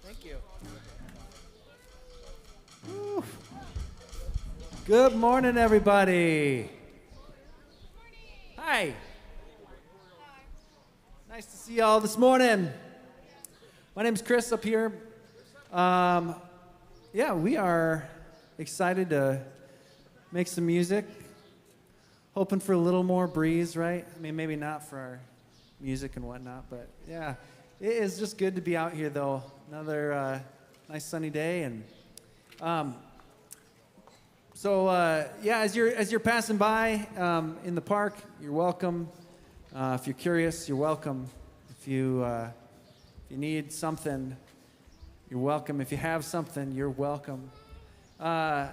Thank you. Woo. Good morning, everybody. Hi. Nice to see you all this morning. My name's Chris up here. Yeah, we are excited to make some music. Hoping for a little more breeze, right? I mean, maybe not for our music and whatnot, but yeah. It is just good to be out here, though. Another nice sunny day, and yeah. As you're passing by in the park, you're welcome. If you're curious, you're welcome. If you need something, you're welcome. If you have something, you're welcome. Yeah,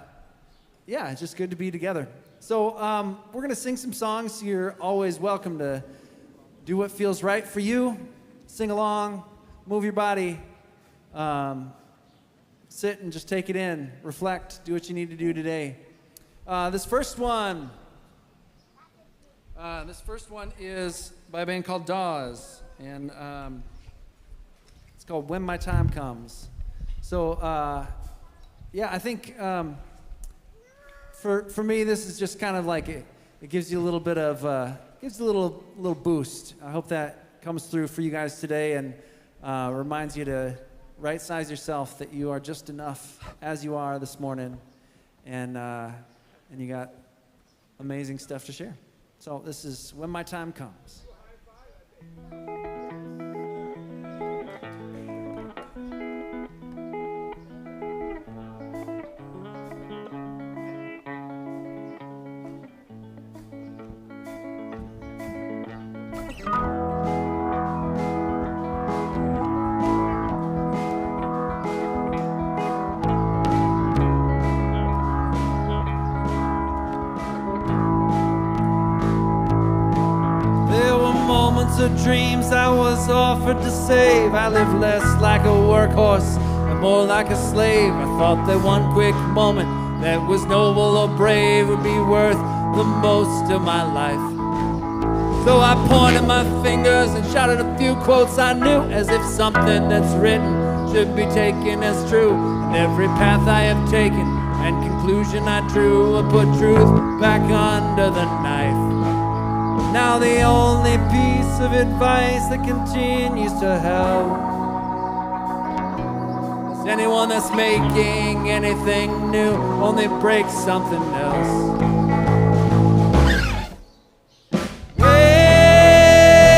it's just good to be together. So we're gonna sing some songs. You're always welcome to do what feels right for you. Sing along, move your body, sit and just take it in, reflect, do what you need to do today. This first one is by a band called Dawes, and it's called When My Time Comes. So, yeah, I think for me, this is just kind of like it gives you a little bit of, gives you a little boost. I hope that comes through for you guys today and reminds you to right-size yourself, that you are just enough as you are this morning, and you got amazing stuff to share. So this is When My Time Comes. Of dreams I was offered to save. I lived less like a workhorse and more like a slave. I thought that one quick moment that was noble or brave would be worth the most of my life. So I pointed my fingers and shouted a few quotes I knew, as if something that's written should be taken as true. And every path I have taken and conclusion I drew will put truth back under the knife. Now the only piece of advice that continues to help is anyone that's making anything new only breaks something else.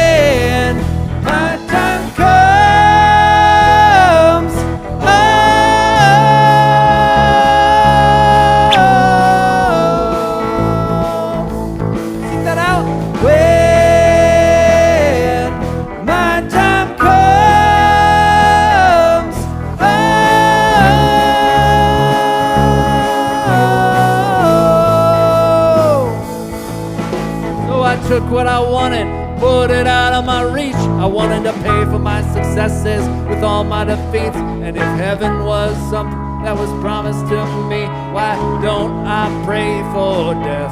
When my time comes, sing that out. When my time comes, so I took what I wanted, put it out of my reach. I wanted to pay for my successes with all my defeats. And if heaven was something that was promised to me, why don't I pray for death?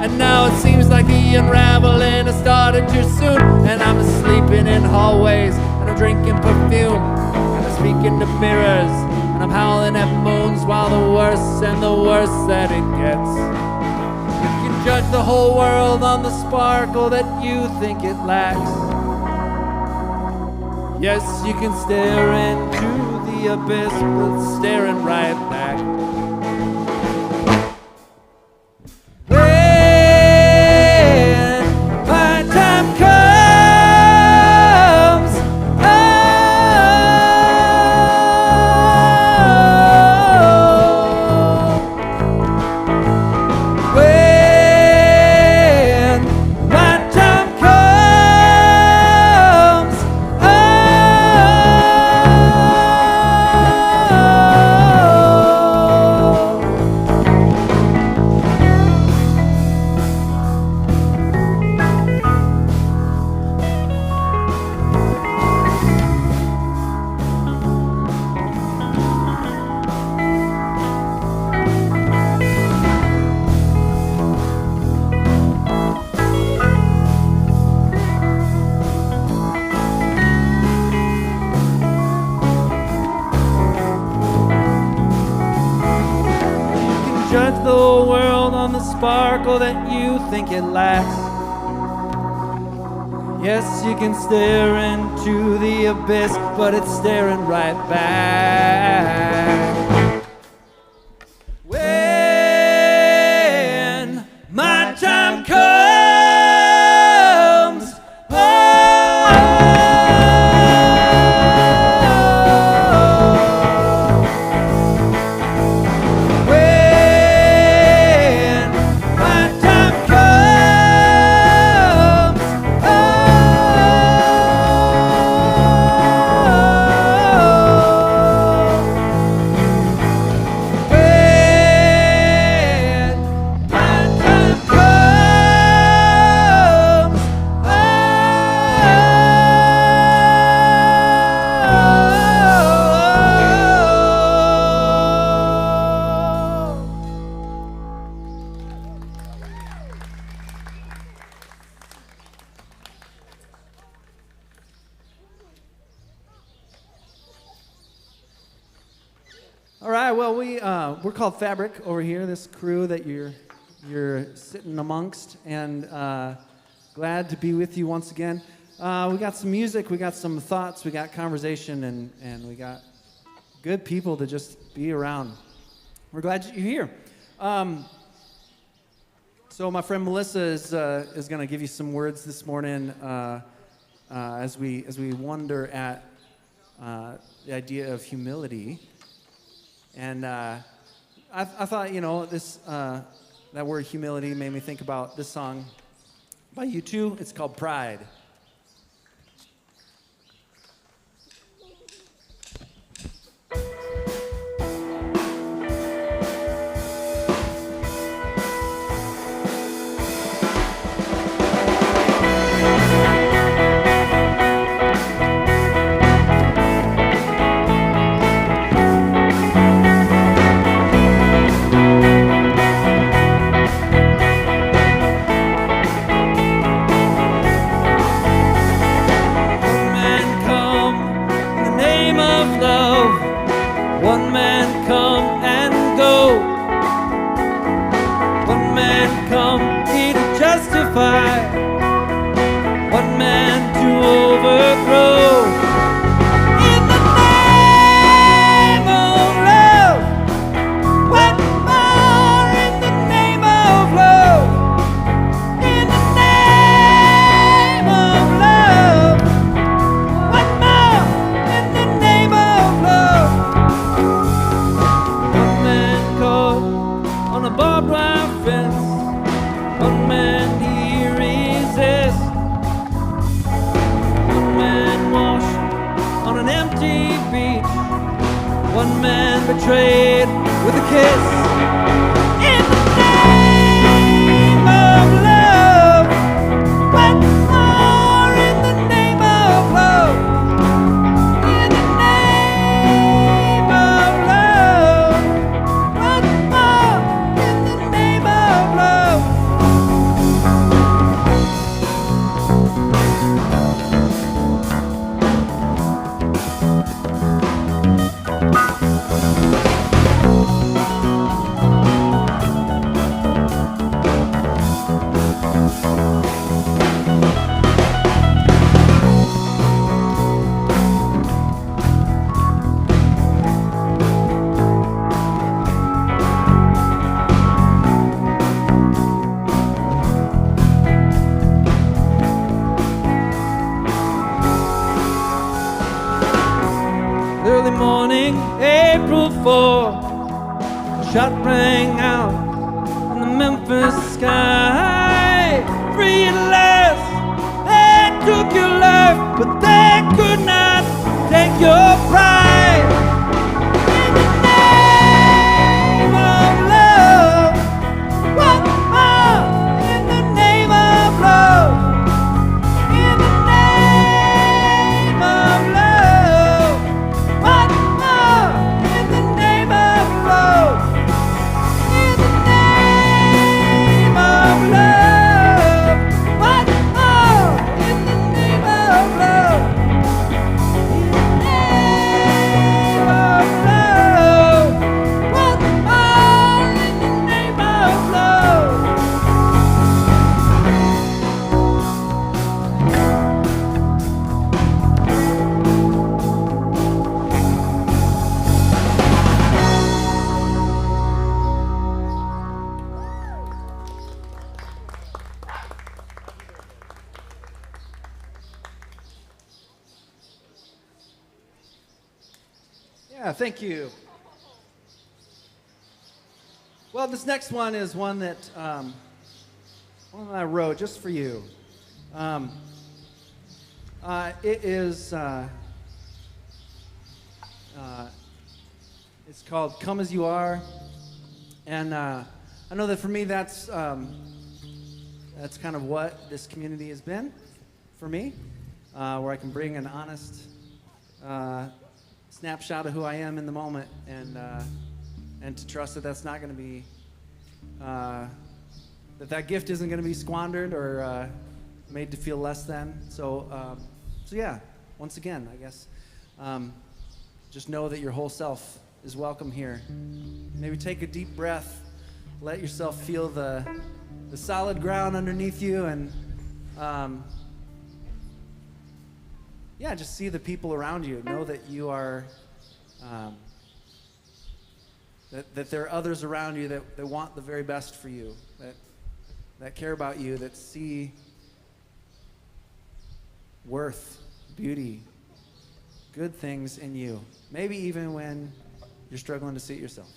And now it seems like the unraveling has started too soon, and I'm sleeping in hallways, and I'm drinking perfume, and I'm speaking to mirrors, and I'm howling at moons, while the worse and the worse that it gets. You can judge the whole world on the sparkle that you think it lacks. Yes, you can stare into the abyss, but staring right back. the whole world on the sparkle that you think it lacks. Yes, you can stare into the abyss, but it's staring right back. When my time comes, All right, well, we're called Fabric over here, this crew that you're sitting amongst, and glad to be with you once again. We got some music, we got some thoughts, we got conversation, and we got good people to just be around. We're glad you're here. So my friend Melissa is going to give you some words this morning as we wonder at the idea of humility. And I thought, this that word humility made me think about this song by U2. It's called Pride. One man come and go. One man come here to justify. One man to overthrow. In the name of love. What more in the name of love? In the name of love. What more in the name of love? On a barbed wire fence, one man he resists. One man washed on an empty beach. One man betrayed with a kiss. In the name of love, what more in the name of love? In the name of love, what more in the name of love? Early morning, April 4, a shot rang out in the Memphis sky. Free at last, they took your life, but they could not take your pride. In the name of love, what more in the name of love? In the name of love, what more in the name of love? In the name of love, what more in the name of love? In the name Yeah, thank you. Well, this next one is one that I wrote just for you. It is. It's called "Come as You Are," and I know that for me, that's kind of what this community has been for me, where I can bring an honest snapshot of who I am in the moment, and to trust that that's not going to be that gift isn't going to be squandered or made to feel less than. So yeah, once again, I guess just know that your whole self is welcome here. Maybe take a deep breath, let yourself feel the solid ground underneath you, and yeah, just see the people around you. Know that you are, that there are others around you that want the very best for you, that care about you, that see worth, beauty, good things in you. Maybe even when you're struggling to see it yourself.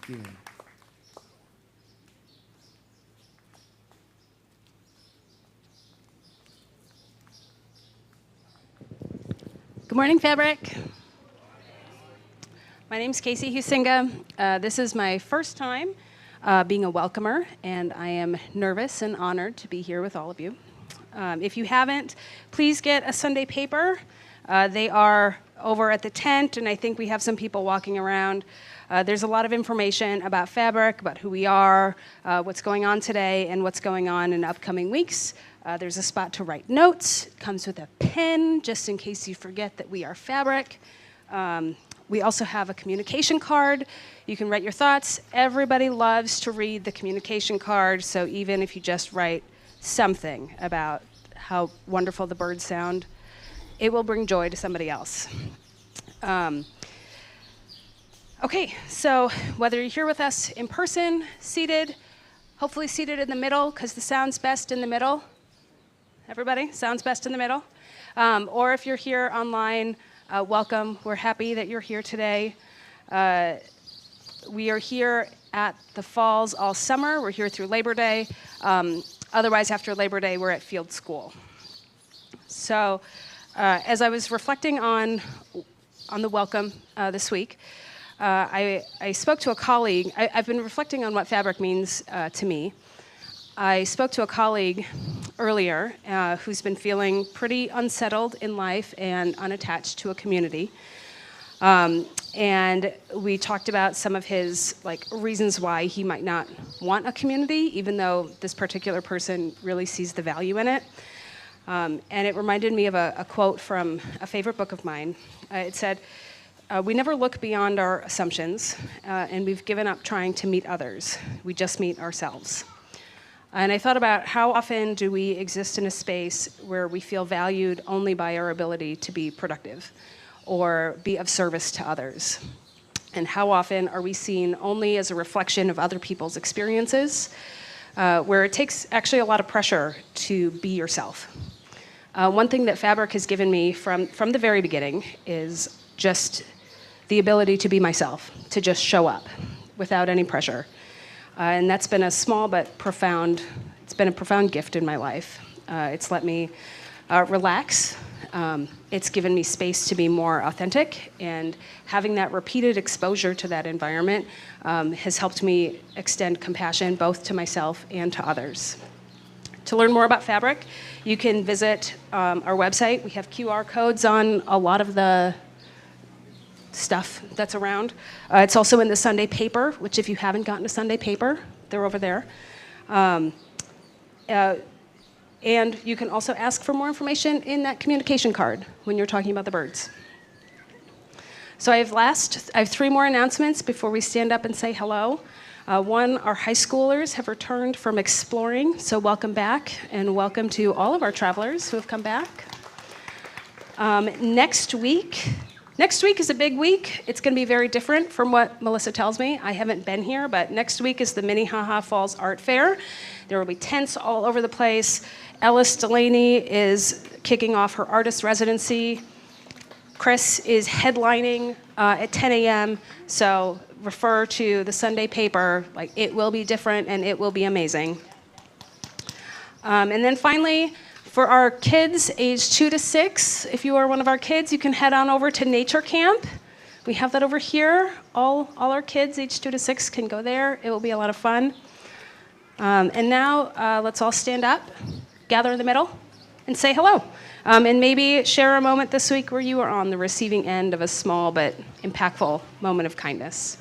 Thank you. Good morning, Fabric. My name's Casey Husinga. This is my first time being a welcomer, and I am nervous and honored to be here with all of you. If you haven't, please get a Sunday paper. They are over at the tent, and I think we have some people walking around. There's a lot of information about Fabric, about who we are, what's going on today, and what's going on in upcoming weeks. There's a spot to write notes. It comes with a pen, just in case you forget that we are Fabric. We also have a communication card. You can write your thoughts. Everybody loves to read the communication card, so even if you just write something about how wonderful the birds sound, it will bring joy to somebody else. Okay, so whether you're here with us in person, seated, hopefully seated in the middle, because the sound's best in the middle. Everybody, sounds best in the middle. Or if you're here online, welcome. We're happy that you're here today. We are here at the Falls all summer. We're here through Labor Day. Otherwise, after Labor Day, we're at Field School. So as I was reflecting on the welcome this week, I spoke to a colleague. I've been reflecting on what Fabric means to me. I spoke to a colleague earlier who's been feeling pretty unsettled in life and unattached to a community. And we talked about some of his reasons why he might not want a community, even though this particular person really sees the value in it. And it reminded me of a quote from a favorite book of mine. It said, "We never look beyond our assumptions, and we've given up trying to meet others. We just meet ourselves." And I thought about how often do we exist in a space where we feel valued only by our ability to be productive or be of service to others? And how often are we seen only as a reflection of other people's experiences, where it takes actually a lot of pressure to be yourself? One thing that Fabric has given me from the very beginning is just the ability to be myself, to just show up without any pressure. And that's been a small but profound, it's been a profound gift in my life. It's let me relax. It's given me space to be more authentic, and having that repeated exposure to that environment has helped me extend compassion both to myself and to others. To learn more about Fabric, you can visit our website. We have QR codes on a lot of the stuff that's around. It's also in the Sunday paper, which if you haven't gotten a Sunday paper, they're over there. And you can also ask for more information in that communication card when you're talking about the birds. So I have 3 more announcements before we stand up and say hello. One, our high schoolers have returned from exploring, so welcome back, and welcome to all of our travelers who have come back. Next week is a big week. It's going to be very different from what Melissa tells me. I haven't been here, but next week is the Minnehaha Falls Art Fair. There will be tents all over the place. Ellis Delaney is kicking off her artist residency. Chris is headlining at 10 a.m., so refer to the Sunday paper. It will be different and it will be amazing. And then finally, for our kids aged 2 to 6, if you are one of our kids, you can head on over to Nature Camp. We have that over here. All our kids aged 2 to 6 can go there. It will be a lot of fun. And now let's all stand up, gather in the middle, and say hello. And maybe share a moment this week where you are on the receiving end of a small but impactful moment of kindness.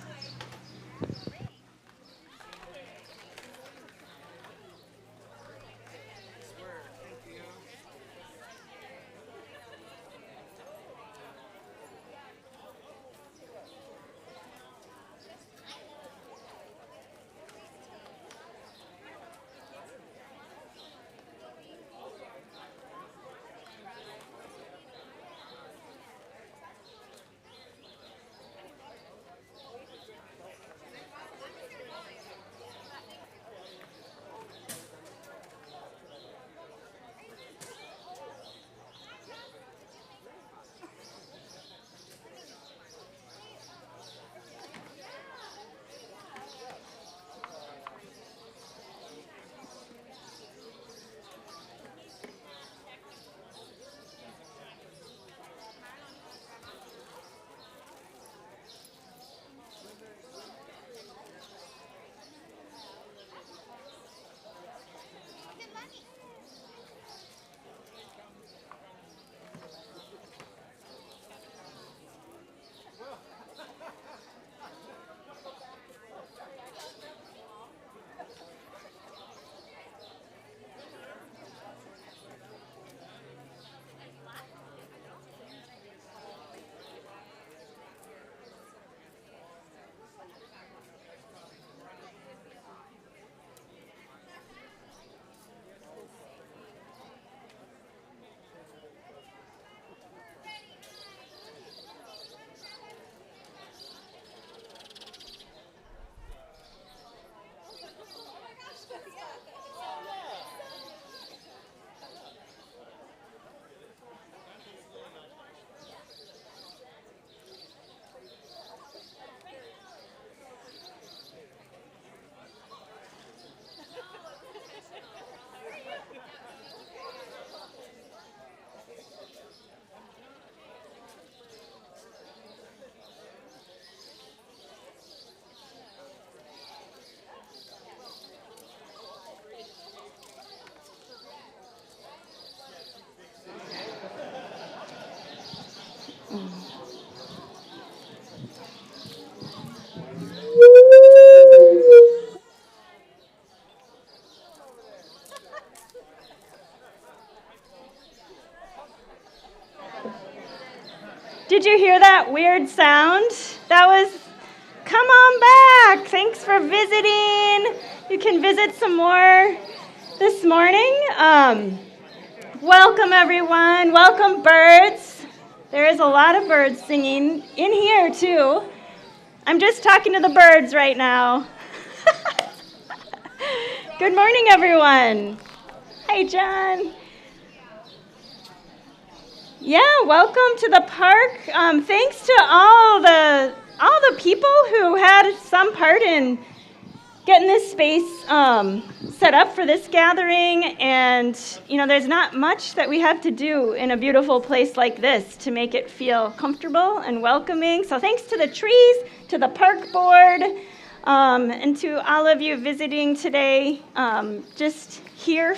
Did you hear that weird sound? That was, come on back. Thanks for visiting. You can visit some more this morning. Welcome, everyone. Welcome, birds. There is a lot of birds singing in here, too. I'm just talking to the birds right now. Good morning, everyone. Hi, John. Yeah, welcome to the park. Thanks to all the people who had some part in getting this space set up for this gathering. And, there's not much that we have to do in a beautiful place like this to make it feel comfortable and welcoming. So thanks to the trees, to the park board, and to all of you visiting today, just here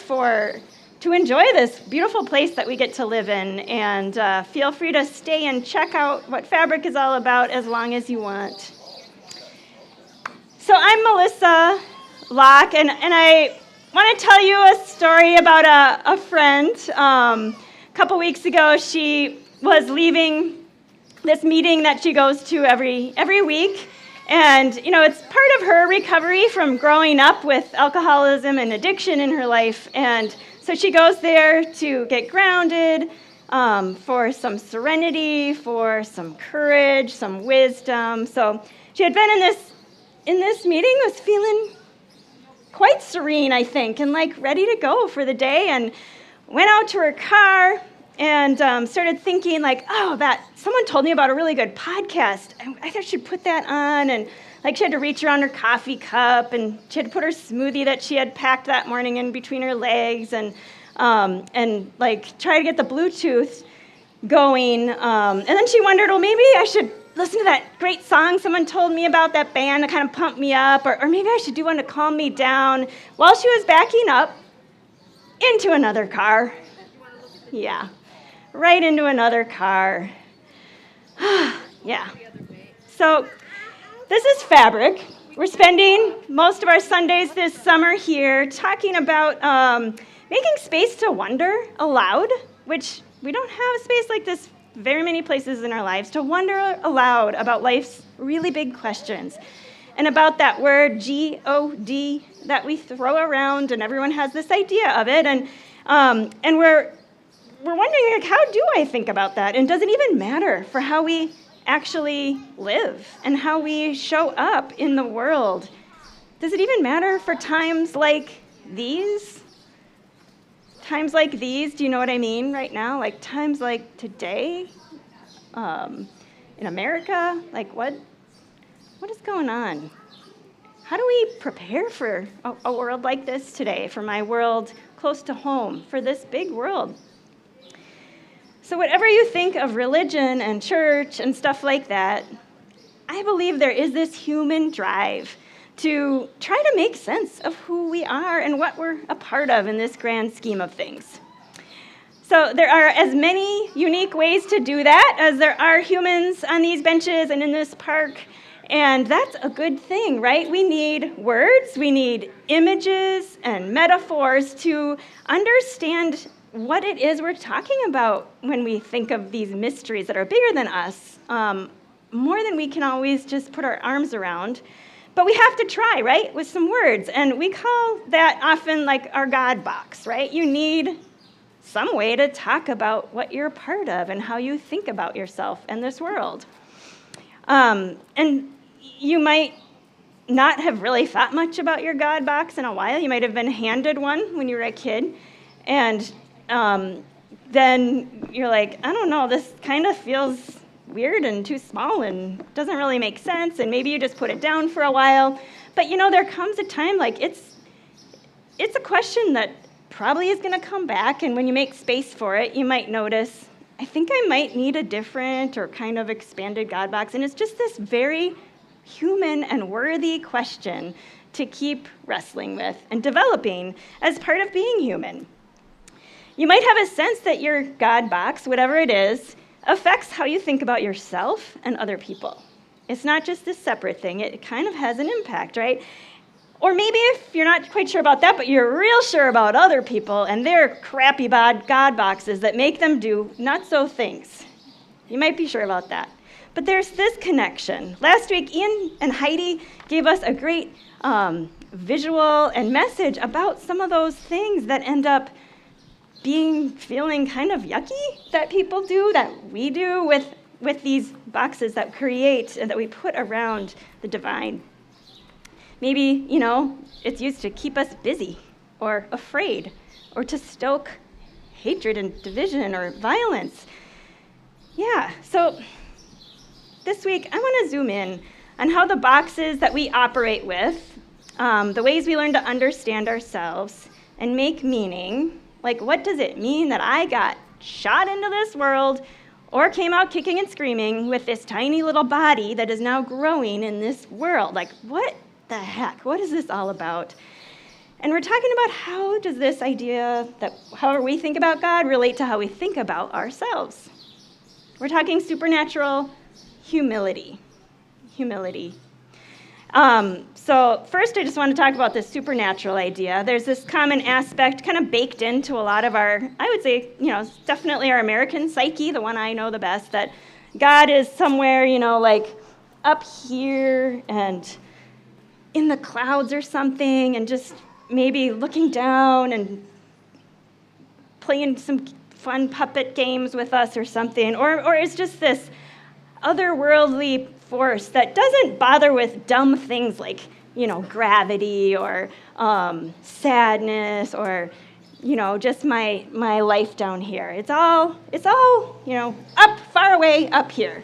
to enjoy this beautiful place that we get to live in. And feel free to stay and check out what Fabric is all about as long as you want. So I'm Melissa Locke, and I want to tell you a story about a friend. A couple weeks ago, she was leaving this meeting that she goes to every week. And, it's part of her recovery from growing up with alcoholism and addiction in her life. And so she goes there to get grounded, for some serenity, for some courage, some wisdom. So she had been in this meeting, was feeling quite serene, I think, and ready to go for the day, and went out to her car and started thinking someone told me about a really good podcast. I thought she'd put that on, and she had to reach around her coffee cup, and she had to put her smoothie that she had packed that morning in between her legs, and try to get the Bluetooth going. And then she wondered, well, maybe I should listen to that great song someone told me about, that band, to kind of pump me up, or maybe I should do one to calm me down, while she was backing up into another car. Yeah, right into another car. Yeah. So this is Fabric. We're spending most of our Sundays this summer here talking about making space to wonder aloud, which we don't have a space like this very many places in our lives, to wonder aloud about life's really big questions, and about that word G-O-D that we throw around, and everyone has this idea of it, and we're wondering, how do I think about that, and does it even matter for how we actually live and how we show up in the world? Does it even matter for times like these? Times like these, do you know what I mean right now? Times like today, in America, what is going on? How do we prepare for a world like this today, for my world close to home, for this big world? So whatever you think of religion and church and stuff like that, I believe there is this human drive to try to make sense of who we are and what we're a part of in this grand scheme of things. So there are as many unique ways to do that as there are humans on these benches and in this park, and that's a good thing, right? We need words, we need images and metaphors to understand what it is we're talking about when we think of these mysteries that are bigger than us, more than we can always just put our arms around. But we have to try, right, with some words. And we call that often our God box, right? You need some way to talk about what you're a part of and how you think about yourself and this world. And you might not have really thought much about your God box in a while. You might have been handed one when you were a kid. And then you're like, I don't know, this kind of feels weird and too small and doesn't really make sense, and maybe you just put it down for a while. But there comes a time it's a question that probably is going to come back, and when you make space for it, you might notice, I think I might need a different or kind of expanded God box. And it's just this very human and worthy question to keep wrestling with and developing as part of being human. You might have a sense that your God box, whatever it is, affects how you think about yourself and other people. It's not just this separate thing. It kind of has an impact, right? Or maybe if you're not quite sure about that, but you're real sure about other people and their crappy God boxes that make them do not-so things. You might be sure about that. But there's this connection. Last week, Ian and Heidi gave us a great visual and message about some of those things that end up feeling kind of yucky that people do, that we do with these boxes that create and that we put around the divine. Maybe, it's used to keep us busy or afraid or to stoke hatred and division or violence. Yeah, so this week I want to zoom in on how the boxes that we operate with, the ways we learn to understand ourselves and make meaning, like what does it mean that I got shot into this world or came out kicking and screaming with this tiny little body that is now growing in this world? Like, what the heck? What is this all about? And we're talking about how does this idea that however we think about God relate to how we think about ourselves. We're talking supernatural humility. So first, I just want to talk about this supernatural idea. There's this common aspect kind of baked into a lot of our, I would say, definitely our American psyche, the one I know the best, that God is somewhere, like up here and in the clouds or something, and just maybe looking down and playing some fun puppet games with us or something, or it's just this otherworldly force that doesn't bother with dumb things like, gravity or sadness or, just my life down here. It's all, up, far away, up here.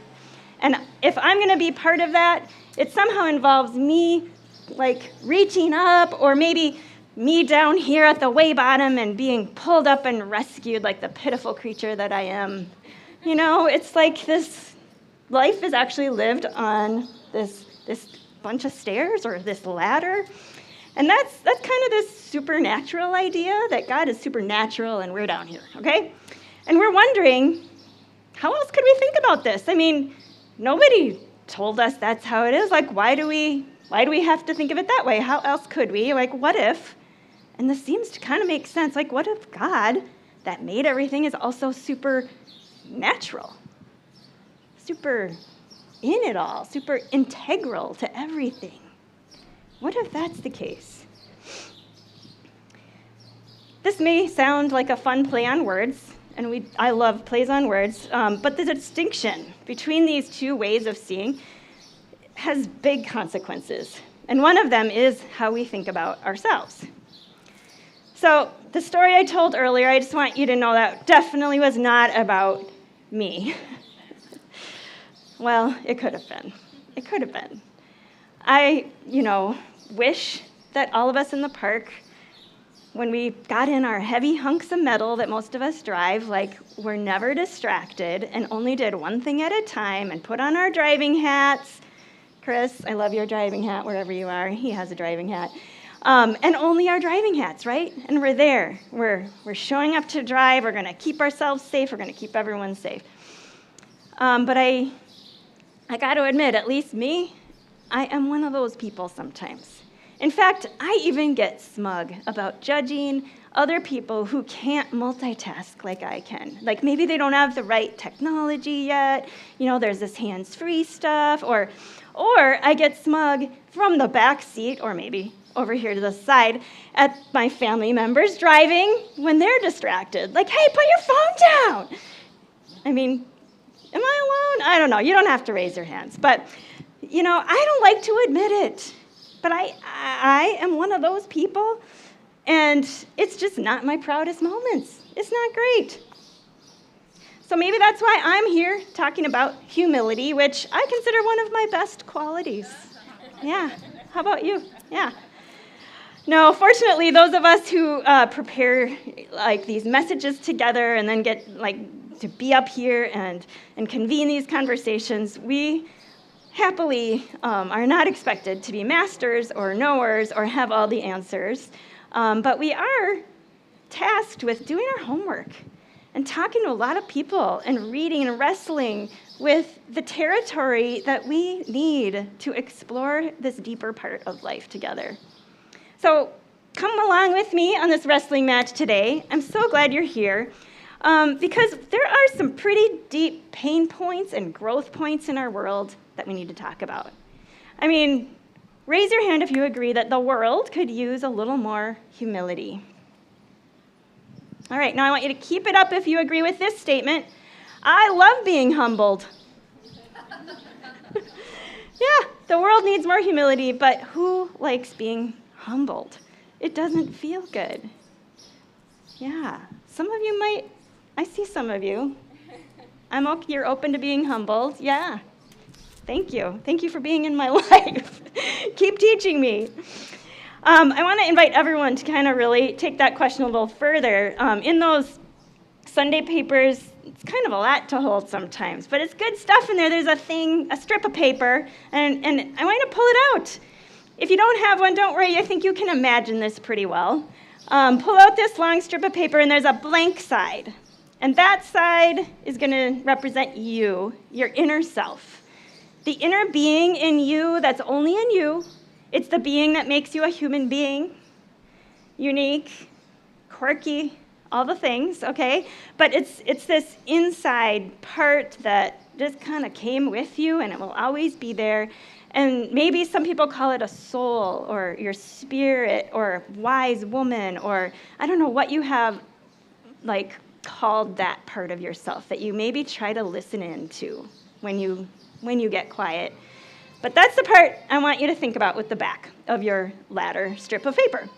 And if I'm going to be part of that, it somehow involves me, like, reaching up, or maybe me down here at the way bottom and being pulled up and rescued like the pitiful creature that I am. It's like this life is actually lived on this bunch of stairs or this ladder. And that's kind of this supernatural idea that God is supernatural and we're down here, okay? And we're wondering, how else could we think about this? I mean, nobody told us that's how it is. Like, why do we have to think of it that way? How else could we? Like, what if? And this seems to kind of make sense. Like, what if God, that made everything, is also supernatural? Super in it all, super integral to everything. What if that's the case? This may sound like a fun play on words, and I love plays on words, but the distinction between these two ways of seeing has big consequences. And one of them is how we think about ourselves. So the story I told earlier, I just want you to know that definitely was not about me. Well, it could have been. It could have been. I, wish that all of us in the park, when we got in our heavy hunks of metal that most of us drive, like, were never distracted and only did one thing at a time and put on our driving hats. Chris, I love your driving hat wherever you are. He has a driving hat. And only our driving hats, right? And we're there. We're showing up to drive. We're going to keep ourselves safe. We're going to keep everyone safe. But I got to admit, at least me, I am one of those people sometimes. In fact, I even get smug about judging other people who can't multitask like I can. Like, maybe they don't have the right technology yet. There's this hands-free stuff. Or I get smug from the back seat, or maybe over here to the side, at my family members driving when they're distracted. Like, hey, put your phone down. I mean, am I alone? I don't know. You don't have to raise your hands. But, I don't like to admit it. But I am one of those people, and it's just not my proudest moments. It's not great. So maybe that's why I'm here talking about humility, which I consider one of my best qualities. Yeah. How about you? Yeah. No, fortunately, those of us who prepare like these messages together and then get to be up here and convene these conversations, we happily are not expected to be masters or knowers or have all the answers, but we are tasked with doing our homework and talking to a lot of people and reading and wrestling with the territory that we need to explore this deeper part of life together. So come along with me on this wrestling match today. I'm so glad you're here. because there are some pretty deep pain points and growth points in our world that we need to talk about. I mean, raise your hand if you agree that the world could use a little more humility. All right, now I want you to keep it up if you agree with this statement. I love being humbled. Yeah, the world needs more humility, but who likes being humbled? It doesn't feel good. Yeah, some of you might, I see some of you. You're open to being humbled. Yeah, thank you. Thank you for being in my life. Keep teaching me. I want to invite everyone to kind of really take that question a little further. In those Sunday papers, it's kind of a lot to hold sometimes, but it's good stuff in there. There's a strip of paper, and I want you to pull it out. If you don't have one, don't worry. I think you can imagine this pretty well. Pull out this long strip of paper, and there's a blank side. And that side is going to represent you, your inner self. The inner being in you that's only in you. It's the being that makes you a human being. Unique, quirky, all the things, okay? But it's this inside part that just kind of came with you, and it will always be there. And maybe some people call it a soul, or your spirit, or wise woman, or I don't know what you have, like, called that part of yourself that you maybe try to listen into when you get quiet. But that's the part I want you to think about with the back of your ladder strip of paper.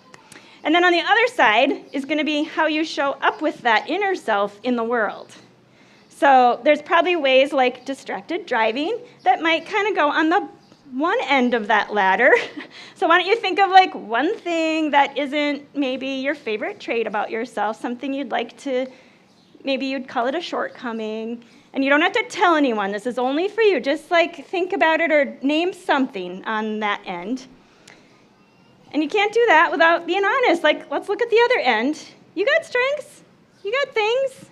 And then on the other side is going to be how you show up with that inner self in the world. So there's probably ways like distracted driving that might kind of go on the one end of that ladder. So why don't you think of like one thing that isn't maybe your favorite trait about yourself, something you'd like to, maybe you'd call it a shortcoming. And you don't have to tell anyone. This is only for you. Just like think about it or name something on that end. And you can't do that without being honest. Like, let's look at the other end. You got strengths. You got things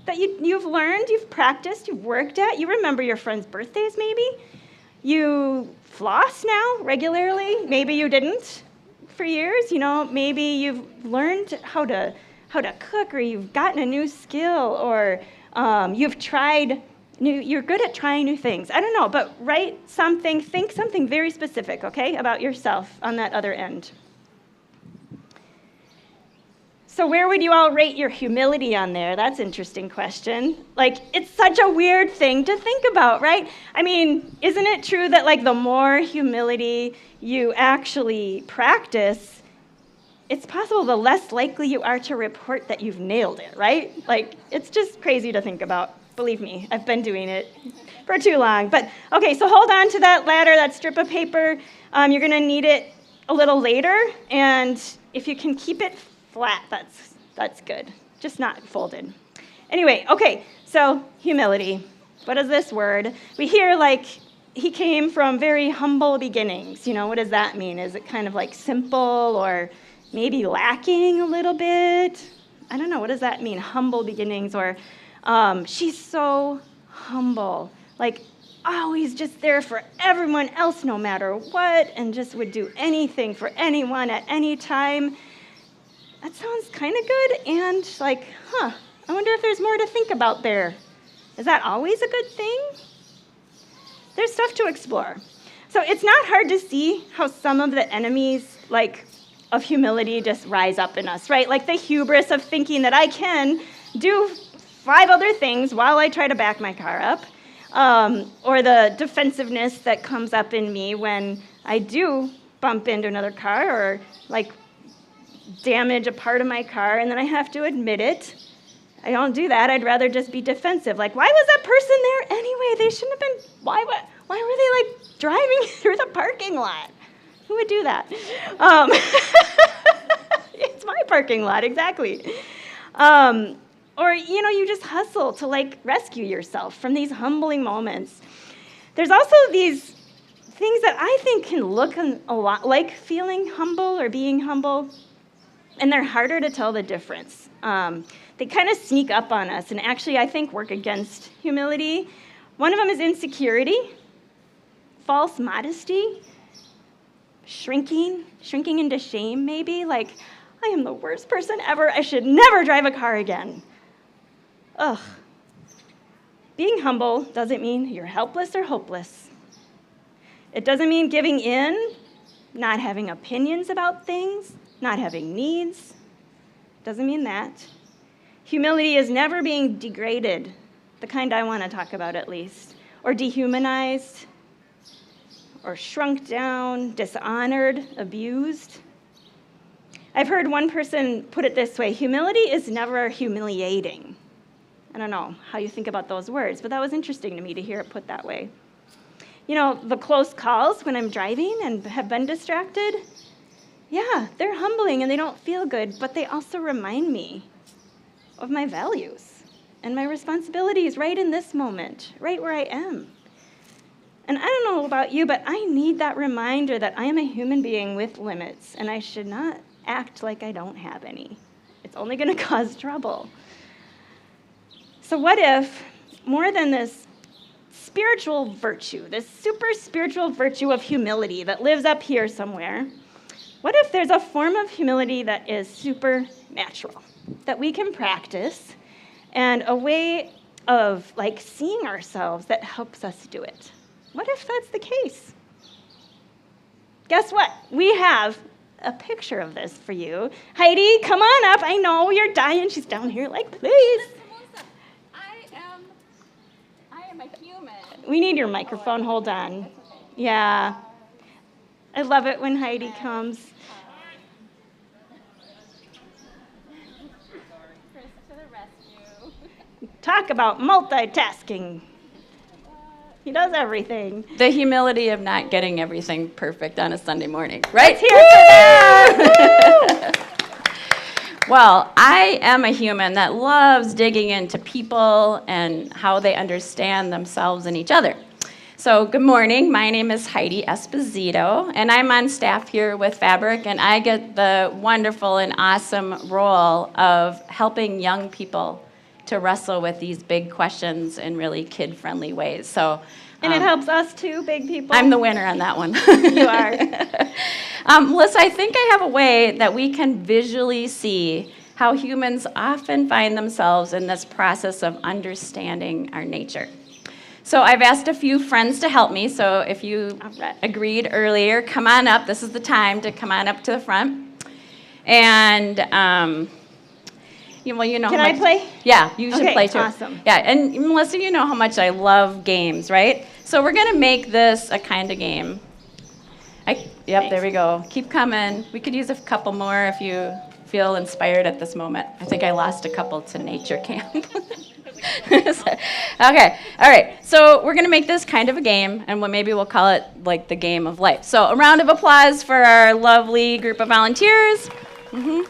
that you've learned, you've practiced, you've worked at. You remember your friends' birthdays, maybe. You floss now regularly. Maybe you didn't for years. You know, maybe you've learned how to cook, or you've gotten a new skill, or you're good at trying new things. I don't know, but think something very specific, okay, about yourself on that other end. So where would you all rate your humility on there? That's an interesting question. Like, it's such a weird thing to think about, right? I mean, isn't it true that like the more humility you actually practice, it's possible the less likely you are to report that you've nailed it, right? Like, it's just crazy to think about. Believe me, I've been doing it for too long. But, okay, so hold on to that ladder, that strip of paper. You're going to need it a little later, and if you can keep it flat, that's good. Just not folded. Anyway, okay, so humility. What is this word? We hear, like, he came from very humble beginnings. You know, what does that mean? Is it kind of like simple, or maybe lacking a little bit? I don't know. What does that mean? Humble beginnings, or she's so humble, like always just there for everyone else no matter what, and just would do anything for anyone at any time. That sounds kind of good, and like, I wonder if there's more to think about there. Is that always a good thing? There's stuff to explore. So it's not hard to see how some of the enemies, like, of humility just rise up in us, right? Like the hubris of thinking that I can do 5 other things while I try to back my car up, or the defensiveness that comes up in me when I do bump into another car or like damage a part of my car, and then I have to admit it. I don't do that. I'd rather just be defensive. Like, why was that person there anyway? They shouldn't have been. Why were they like driving through the parking lot? Who would do that? It's my parking lot, exactly. Or, you know, you just hustle to, like, rescue yourself from these humbling moments. There's also these things that I think can look a lot like feeling humble or being humble, and they're harder to tell the difference. They kind of sneak up on us and actually, I think, work against humility. One of them is insecurity, false modesty, shrinking into shame, maybe. Like, I am the worst person ever. I should never drive a car again. Ugh. Being humble doesn't mean you're helpless or hopeless. It doesn't mean giving in, not having opinions about things, not having needs. It doesn't mean that. Humility is never being degraded, the kind I want to talk about at least, or dehumanized, or shrunk down, dishonored, abused. I've heard one person put it this way: humility is never humiliating. I don't know how you think about those words, but that was interesting to me to hear it put that way. You know, the close calls when I'm driving and have been distracted, yeah, they're humbling and they don't feel good, but they also remind me of my values and my responsibilities right in this moment, right where I am. And I don't know about you, but I need that reminder that I am a human being with limits, and I should not act like I don't have any. It's only going to cause trouble. So what if, more than this spiritual virtue, this super spiritual virtue of humility that lives up here somewhere, what if there's a form of humility that is supernatural, that we can practice, and a way of like seeing ourselves that helps us do it? What if that's the case? Guess what? We have a picture of this for you. Heidi, come on up. I know you're dying. She's down here like, please. I am a human. We need your microphone. Hold on. Yeah. I love it when Heidi comes. Chris to the rescue. Talk about multitasking. He does everything. The humility of not getting everything perfect on a Sunday morning, right? Let's hear it for that. Well, I am a human that loves digging into people and how they understand themselves and each other. So, good morning. My name is Heidi Esposito, and I'm on staff here with Fabric, and I get the wonderful and awesome role of helping young people to wrestle with these big questions in really kid-friendly ways. So, And it helps us too, big people. I'm the winner on that one. You are. Melissa, I think I have a way that we can visually see how humans often find themselves in this process of understanding our nature. So I've asked a few friends to help me. So if you agreed earlier, come on up. This is the time to come on up to the front. And you know. Can how I much, play? Yeah, you should Okay, play too. awesome. Yeah, and Melissa, you know how much I love games, right? So we're gonna make this a kind of game. Yep, there we go. Keep coming. We could use a couple more if you feel inspired at this moment. I think I lost a couple to nature camp. Okay, all right. So we're gonna make this kind of a game, and maybe we'll call it like the game of life. So a round of applause for our lovely group of volunteers. All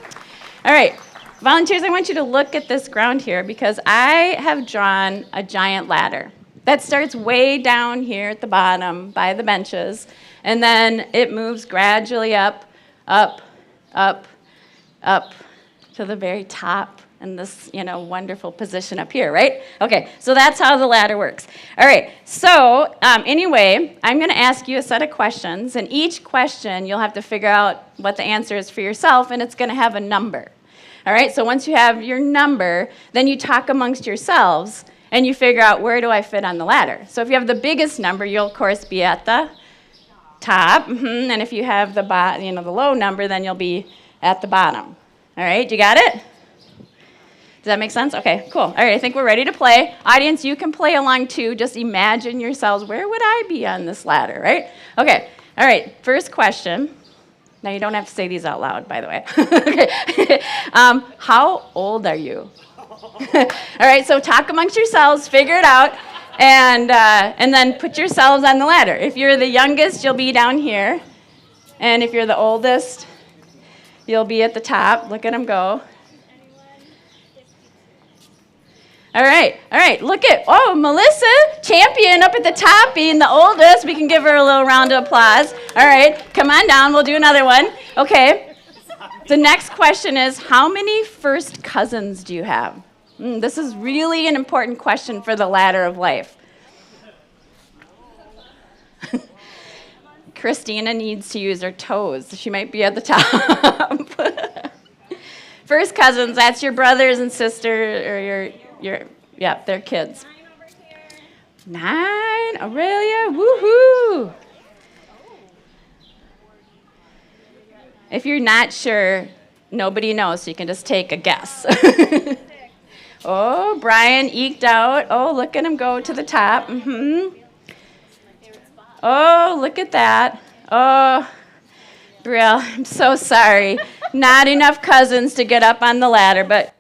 right. Volunteers, I want you to look at this ground here because I have drawn a giant ladder that starts way down here at the bottom by the benches, and then it moves gradually up, up, up, up to the very top in this, wonderful position up here, right? Okay, so that's how the ladder works. All right, so anyway, I'm going to ask you a set of questions, and each question you'll have to figure out what the answer is for yourself, and it's going to have a number. All right, so once you have your number, then you talk amongst yourselves and you figure out where do I fit on the ladder. So if you have the biggest number, you'll of course be at the top, and if you have the the low number, then you'll be at the bottom. All right, you got it? Does that make sense? Okay, cool. All right, I think we're ready to play. Audience, you can play along too. Just imagine yourselves, where would I be on this ladder, right? Okay, all right, first question. Now, you don't have to say these out loud, by the way. Okay. How old are you? All right, so talk amongst yourselves, figure it out, and then put yourselves on the ladder. If you're the youngest, you'll be down here. And if you're the oldest, you'll be at the top. Look at them go. All right, look at, Melissa, champion up at the top, being the oldest. We can give her a little round of applause. All right, come on down, we'll do another one. Okay, the next question is, how many first cousins do you have? This is really an important question for the ladder of life. Christina needs to use her toes. She might be at the top. First cousins, that's your brothers and sister, or they're kids. 9, Aurelia, woohoo! If you're not sure, nobody knows, so you can just take a guess. Oh, Brian eked out. Oh, look at him go to the top. Oh, look at that. Oh, Brielle, I'm so sorry. Not enough cousins to get up on the ladder, but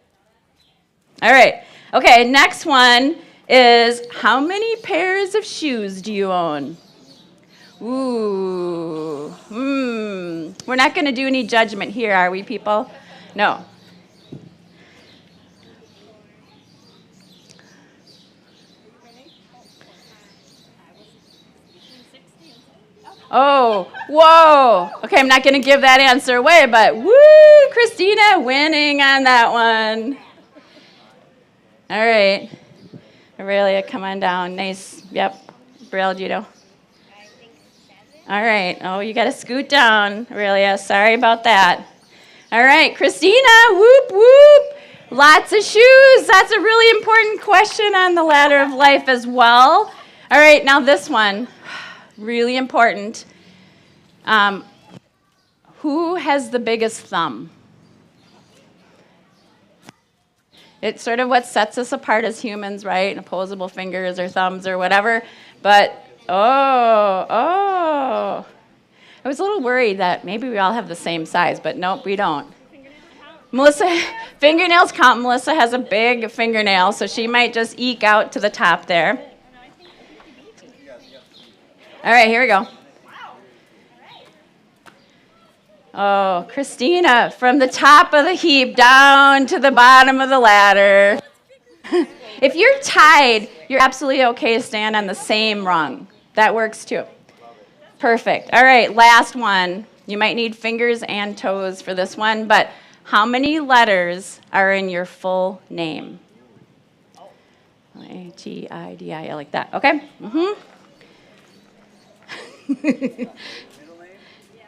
all right. Okay, next one is how many pairs of shoes do you own? Ooh. We're not going to do any judgment here, are we, people? No. Oh, whoa. Okay, I'm not going to give that answer away, but woo, Christina winning on that one. All right. Aurelia, come on down. Nice. Yep. Brielle, Judo. All right. Oh, you got to scoot down, Aurelia. Sorry about that. All right, Christina, whoop, whoop. Lots of shoes. That's a really important question on the ladder of life as well. All right, now this one. Really important. Who has the biggest thumb? It's sort of what sets us apart as humans, right? Opposable fingers or thumbs or whatever. But, I was a little worried that maybe we all have the same size, but nope, we don't. Fingernails count. Melissa has a big fingernail, so she might just eke out to the top there. All right, here we go. Oh, Christina, from the top of the heap down to the bottom of the ladder. If you're tied, you're absolutely okay to stand on the same rung. That works too. Perfect. All right, last one. You might need fingers and toes for this one, but how many letters are in your full name? A-G-I-D-I, like that. Okay?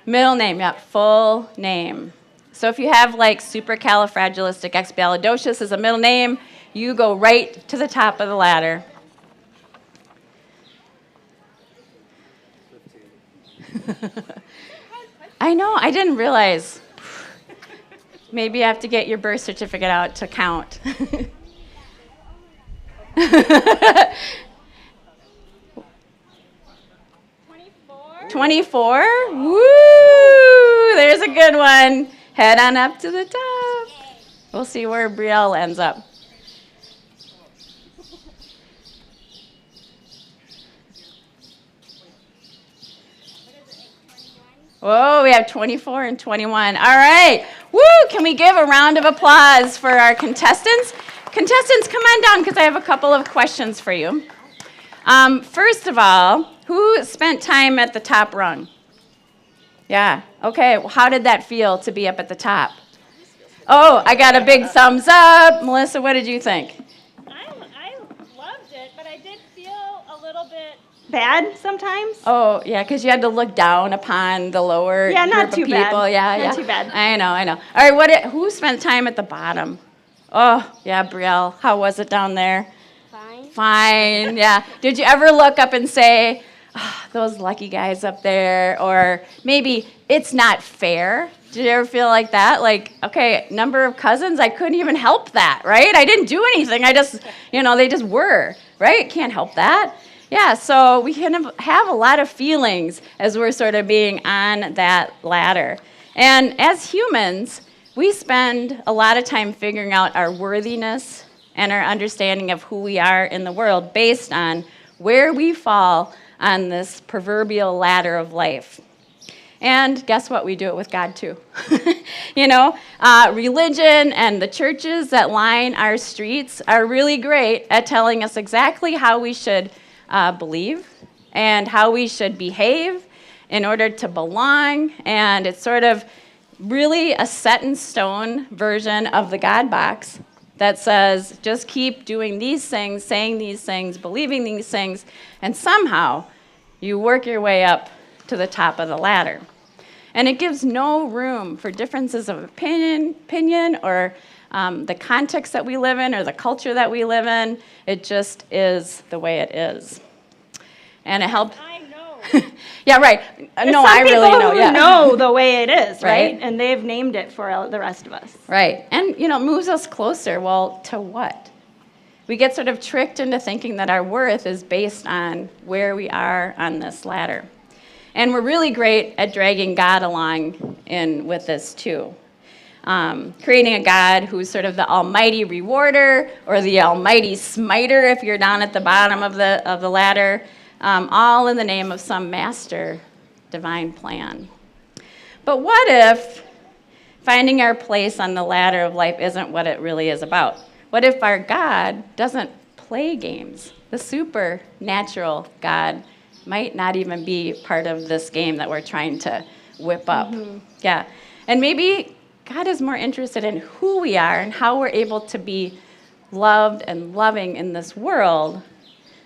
Middle name, yeah, full name. So if you have like supercalifragilisticexpialidocious as a middle name, you go right to the top of the ladder. 15. I know, I didn't realize. Maybe you have to get your birth certificate out to count. 24? Woo! There's a good one. Head on up to the top. We'll see where Brielle ends up. Whoa, we have 24 and 21. All right. Woo! Can we give a round of applause for our contestants? Contestants, come on down because I have a couple of questions for you. First of all, who spent time at the top rung? Yeah. Okay. Well, how did that feel to be up at the top? Oh, I got a big thumbs up. Melissa, what did you think? I loved it, but I did feel a little bit bad sometimes. Oh, yeah, because you had to look down upon the lower not group too of people. bad. Yeah, Not too bad. I know. All right, who spent time at the bottom? Oh, yeah, Brielle. How was it down there? Fine, yeah. Did you ever look up and say, those lucky guys up there, or maybe it's not fair? Did you ever feel like that? Like, okay, number of cousins, I couldn't even help that, right? I didn't do anything. I just, they just were, right? Can't help that. Yeah, so we can have a lot of feelings as we're sort of being on that ladder. And as humans, we spend a lot of time figuring out our worthiness and our understanding of who we are in the world based on where we fall on this proverbial ladder of life. And guess what? We do it with God too. Religion and the churches that line our streets are really great at telling us exactly how we should believe and how we should behave in order to belong. And it's sort of really a set in stone version of the God box that says, just keep doing these things, saying these things, believing these things, and somehow you work your way up to the top of the ladder. And it gives no room for differences of opinion or the context that we live in or the culture that we live in. It just is the way it is. And it helped. I know. Yeah, right. No, I really know. Who Yeah. know the way it is, right? Right. And they've named it for the rest of us. Right. And, it moves us closer. Well, to what? We get sort of tricked into thinking that our worth is based on where we are on this ladder. And we're really great at dragging God along in with this, too. Creating a God who's sort of the almighty rewarder or the almighty smiter if you're down at the bottom of the ladder, all in the name of some master divine plan. But what if finding our place on the ladder of life isn't what it really is about? What if our God doesn't play games? The supernatural God might not even be part of this game that we're trying to whip up. Mm-hmm. Yeah. And maybe God is more interested in who we are and how we're able to be loved and loving in this world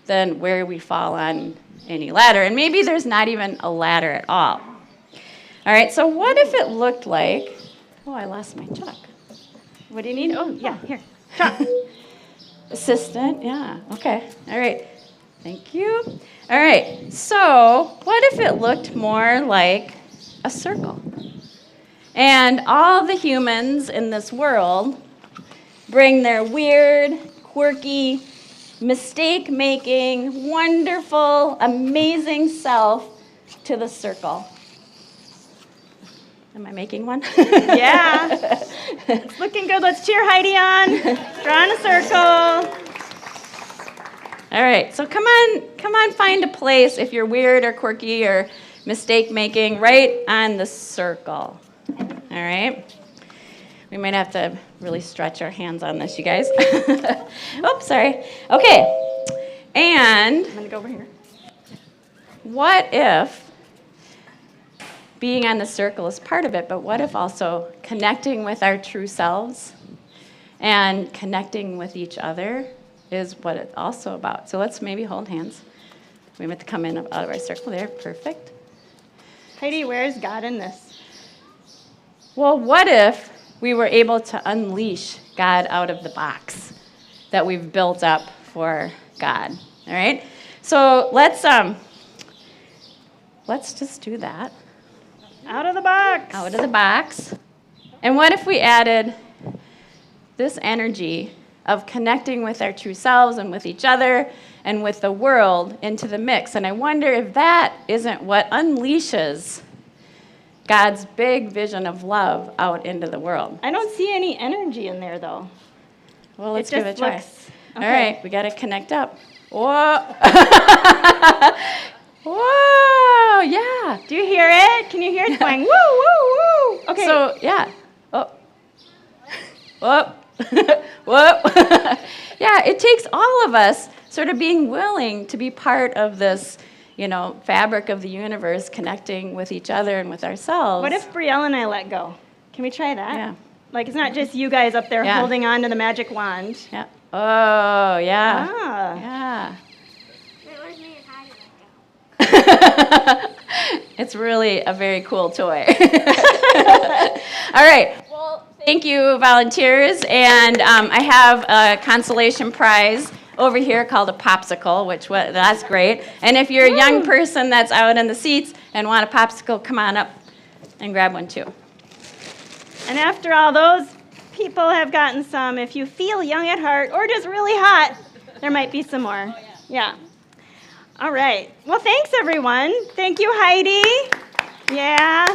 than where we fall on any ladder. And maybe there's not even a ladder at all. All right, so what if it looked like, oh, I lost my chalk. What do you need? Oh, yeah, here. Chalk. Assistant, yeah, okay. All right, thank you. All right, so what if it looked more like a circle? And all the humans in this world bring their weird, quirky, mistake-making, wonderful, amazing self to the circle. Am I making one? Yeah. It's looking good. Let's cheer Heidi on. Draw in a circle. All right, so come on, find a place if you're weird or quirky or mistake-making, right on the circle. All right? We might have to really stretch our hands on this, you guys. Oops, sorry. Okay, and I'm going to go over here. What if being on the circle is part of it, but what if also connecting with our true selves and connecting with each other is what it's also about? So let's maybe hold hands. We meant to come in out of our circle there. Perfect. Heidi, where is God in this? Well, what if we were able to unleash God out of the box that we've built up for God? All right? So let's just do that. Out of the box. Out of the box. And what if we added this energy of connecting with our true selves and with each other and with the world into the mix? And I wonder if that isn't what unleashes God's big vision of love out into the world. I don't see any energy in there, though. Well, let's give it a try. Okay. All right, we got to connect up. Whoa. Whoa, yeah. Do you hear it? Can you hear it going, woo, woo, woo? Okay. So, yeah. Oh. Whoop. Whoop. Yeah, it takes all of us sort of being willing to be part of this, fabric of the universe, connecting with each other and with ourselves. What if Brielle and I let go? Can we try that? Yeah. Like, it's not just you guys up there Yeah. holding on to the magic wand. Yeah. Oh, yeah. Ah. Yeah. Where's me and Heidi let go? It's really a very cool toy. All right. Well, thank you, volunteers. And I have a consolation prize over here called a popsicle, that's great. And if you're a young person that's out in the seats and want a popsicle, come on up and grab one too. And after all those people have gotten some, if you feel young at heart or just really hot, there might be some more. Yeah. All right. Well, thanks, everyone. Thank you, Heidi. Yeah.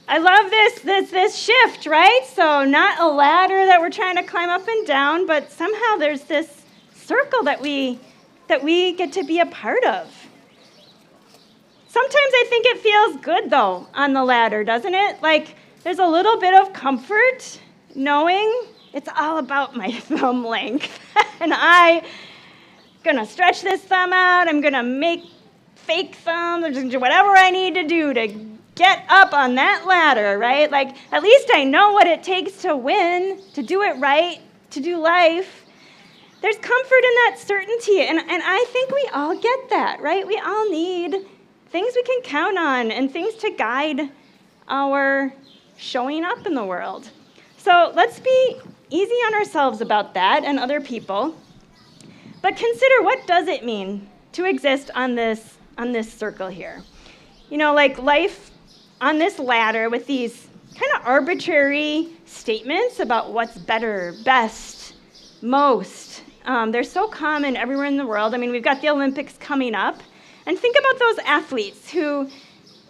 I love this shift, right? So not a ladder that we're trying to climb up and down, but somehow there's this circle that we get to be a part of. Sometimes I think it feels good, though, on the ladder, doesn't it? Like, there's a little bit of comfort knowing it's all about my thumb length. And I'm going to stretch this thumb out. I'm going to make fake thumbs, whatever I need to do to get up on that ladder, right? Like, at least I know what it takes to win, to do it right, to do life. There's comfort in that certainty, and I think we all get that, right? We all need things we can count on and things to guide our showing up in the world. So let's be easy on ourselves about that and other people. But consider, what does it mean to exist on this circle here? You know, like life on this ladder with these kind of arbitrary statements about what's better, best, most. They're so common everywhere in the world. I mean, we've got the Olympics coming up. And think about those athletes who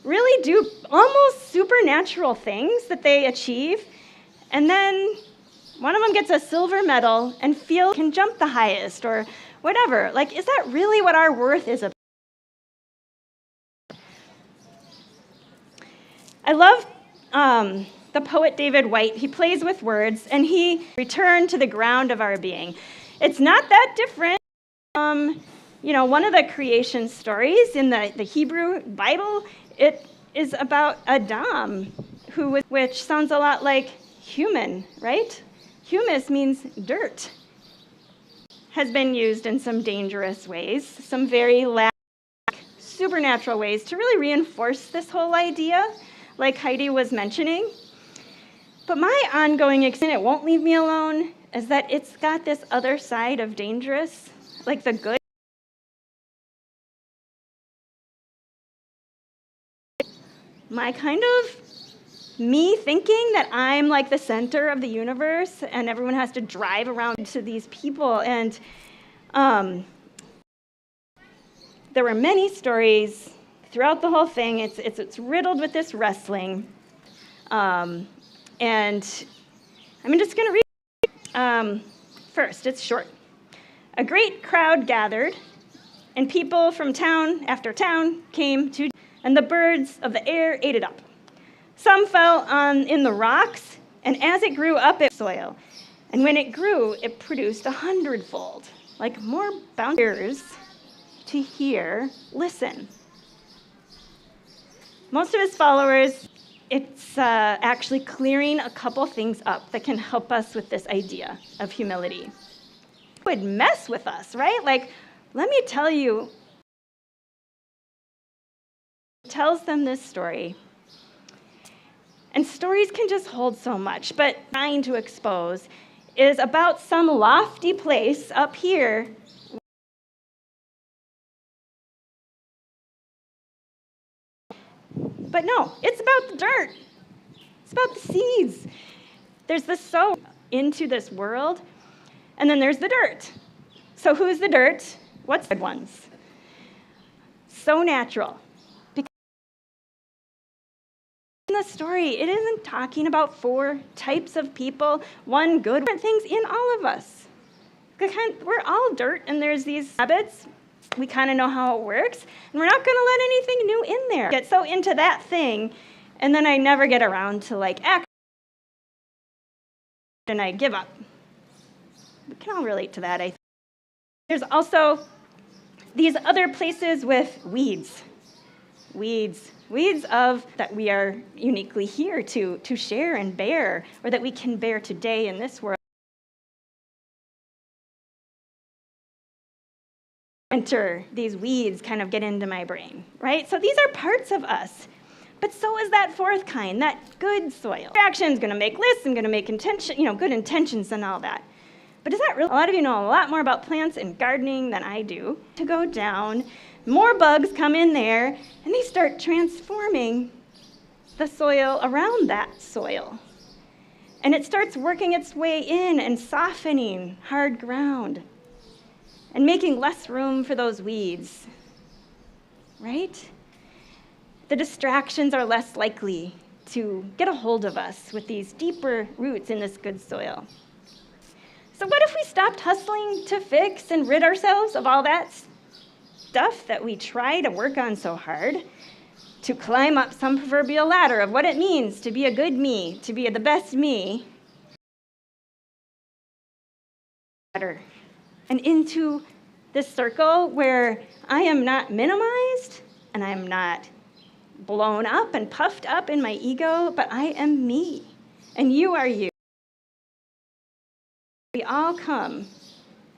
really do almost supernatural things that they achieve. And then one of them gets a silver medal and can jump the highest or whatever. Like, is that really what our worth is about? I love the poet David White. He plays with words, and he returned to the ground of our being. It's not that different from, one of the creation stories in the Hebrew Bible. It is about Adam, which sounds a lot like human, right? Humus means dirt. Has been used in some dangerous ways, some very supernatural ways to really reinforce this whole idea, like Heidi was mentioning. But my ongoing experience, it won't leave me alone, is that it's got this other side of dangerous, like the good. My kind of me thinking that I'm like the center of the universe and everyone has to drive around to these people. And there were many stories throughout the whole thing. It's riddled with this wrestling. And I'm just going to read first. It's short. A great crowd gathered, and people from town after town came to, and the birds of the air ate it up. Some fell in the rocks, and as it grew up, it soil. And when it grew, it produced 100-fold, like more boundaries to hear, listen. Most of his followers, it's actually clearing a couple things up that can help us with this idea of humility. It would mess with us, right? Like, let me tell you, tells them this story. And stories can just hold so much, but trying to expose is about some lofty place up here. But no, it's about the dirt. It's about the seeds. There's the sow into this world, and then there's the dirt. So who's the dirt? What's the good ones? So natural. In the story, it isn't talking about 4 types of people, one good, different things in all of us. We're all dirt, and there's these habits. We kind of know how it works, and we're not going to let anything new in there. Get so into that thing, and then I never get around to act, and I give up. We can all relate to that, I think. There's also these other places with weeds. Weeds of that we are uniquely here to share and bear, or that we can bear today in this world. Enter these weeds kind of get into my brain, right? So these are parts of us. But so is that 4th kind, that good soil. Action's going to make lists, I'm going to make good intentions and all that. But is that real? A lot of you know a lot more about plants and gardening than I do. To go down, more bugs come in there, and they start transforming the soil around that soil. And it starts working its way in and softening hard ground and making less room for those weeds, right? The distractions are less likely to get a hold of us with these deeper roots in this good soil. So what if we stopped hustling to fix and rid ourselves of all that stuff that we try to work on so hard, to climb up some proverbial ladder of what it means to be a good me, to be the best me, and into this circle where I am not minimized and I am not blown up and puffed up in my ego, but I am me and you are you. We all come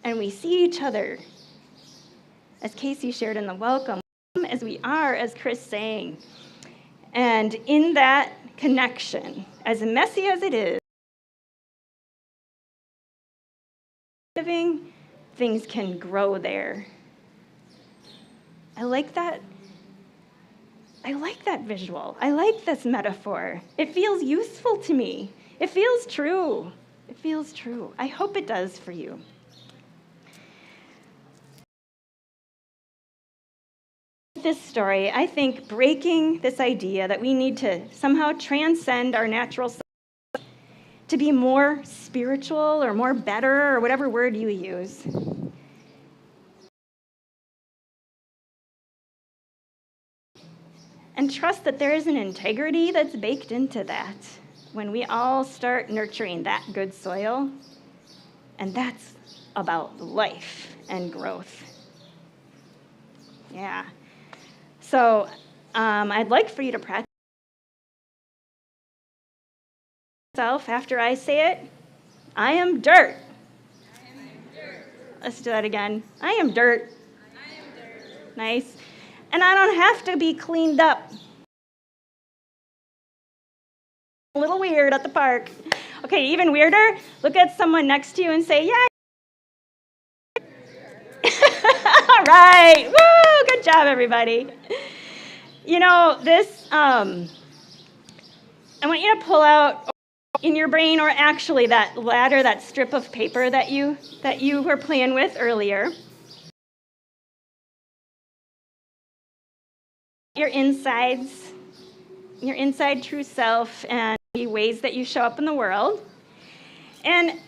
and we see each other, as Casey shared in the welcome, as we are, as Chris saying. And in that connection, as messy as it is, living, things can grow there. I like that visual. I like this metaphor. It feels useful to me. It feels true. It feels true. I hope it does for you. This story, I think, breaking this idea that we need to somehow transcend our natural self to be more spiritual or more better or whatever word you use. And trust that there is an integrity that's baked into that when we all start nurturing that good soil. And that's about life and growth. Yeah. So I'd like for you to practice yourself after I say it. I am dirt. Let's do that again. I am dirt. Nice. And I don't have to be cleaned up. A little weird at the park. Okay, even weirder, look at someone next to you and say, yeah. All right. Woo, good job, everybody. You know, this, I want you to pull out in your brain, or actually that ladder, that strip of paper that you were playing with earlier. Your insides, your inside true self, and the ways that you show up in the world. And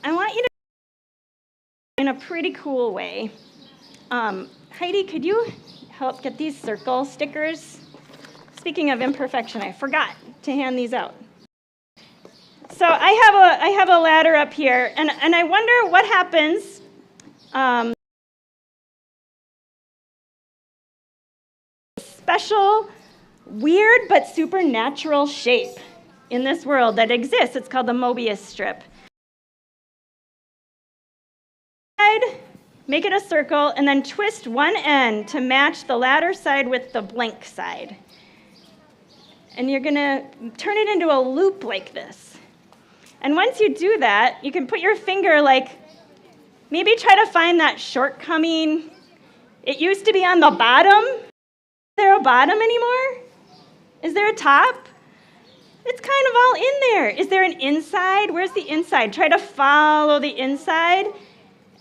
I want you to, in a pretty cool way. Heidi, could you help get these circle stickers? Speaking of imperfection, I forgot to hand these out. So I have a ladder up here, and I wonder what happens. Special, weird but supernatural shape in this world that exists. It's called the Mobius strip. Make it a circle, and then twist one end to match the ladder side with the blank side. And you're going to turn it into a loop like this. And once you do that, you can put your finger maybe try to find that shortcoming. It used to be on the bottom. Is there a bottom anymore? Is there a top? It's kind of all in there. Is there an inside? Where's the inside? Try to follow the inside.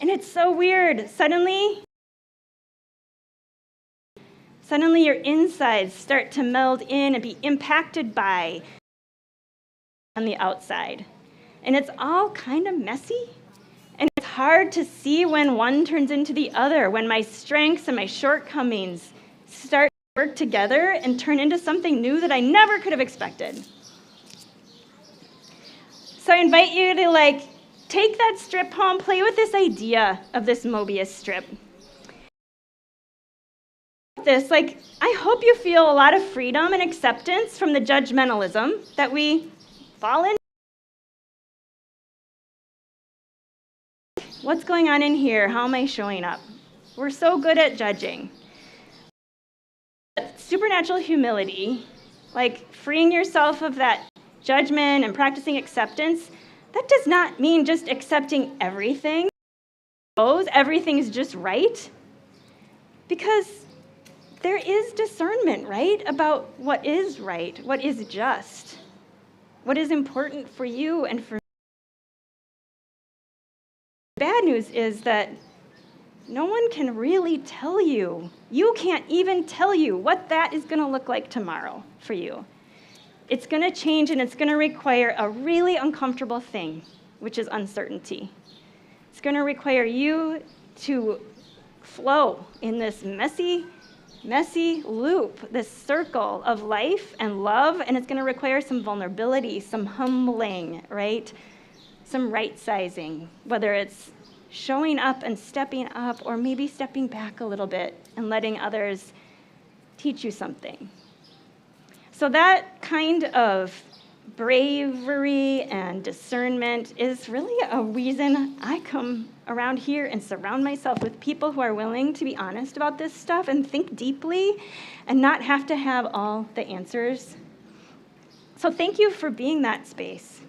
And it's so weird. Suddenly your insides start to meld in and be impacted by on the outside. And it's all kind of messy. And it's hard to see when one turns into the other, when my strengths and my shortcomings start to work together and turn into something new that I never could have expected. So I invite you to take that strip home, play with this idea of this Mobius strip. I hope you feel a lot of freedom and acceptance from the judgmentalism that we fall into. What's going on in here? How am I showing up? We're so good at judging. Supernatural humility, freeing yourself of that judgment and practicing acceptance, that does not mean just accepting everything. Everything's just right. Because there is discernment, right? About what is right, what is just, what is important for you and for me. The bad news is that no one can really tell you. You can't even tell you what that is going to look like tomorrow for you. It's going to change, and it's going to require a really uncomfortable thing, which is uncertainty. It's going to require you to flow in this messy loop, this circle of life and love, and it's going to require some vulnerability, some humbling, right? Some right-sizing, whether it's showing up and stepping up, or maybe stepping back a little bit and letting others teach you something. So that kind of bravery and discernment is really a reason I come around here and surround myself with people who are willing to be honest about this stuff and think deeply and not have to have all the answers. So thank you for being that space.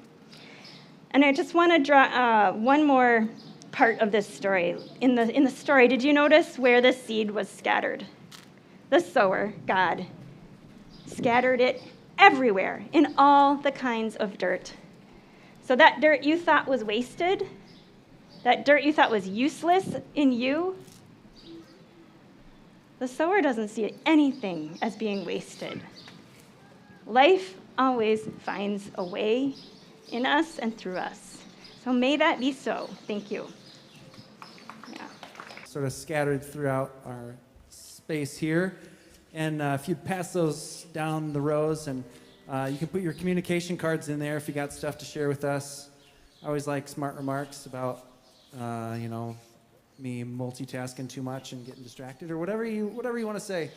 And I just want to draw one more part of this story. In the story, did you notice where the seed was scattered? The sower, God, scattered it everywhere in all the kinds of dirt. So that dirt you thought was wasted, that dirt you thought was useless in you, the sower doesn't see anything as being wasted. Life always finds a way in us and through us. So may that be so. Thank you. Yeah. Sort of scattered throughout our space here. And if you'd pass those down the rows, and you can put your communication cards in there if you got stuff to share with us. I always like smart remarks about, me multitasking too much and getting distracted, or whatever you want to say.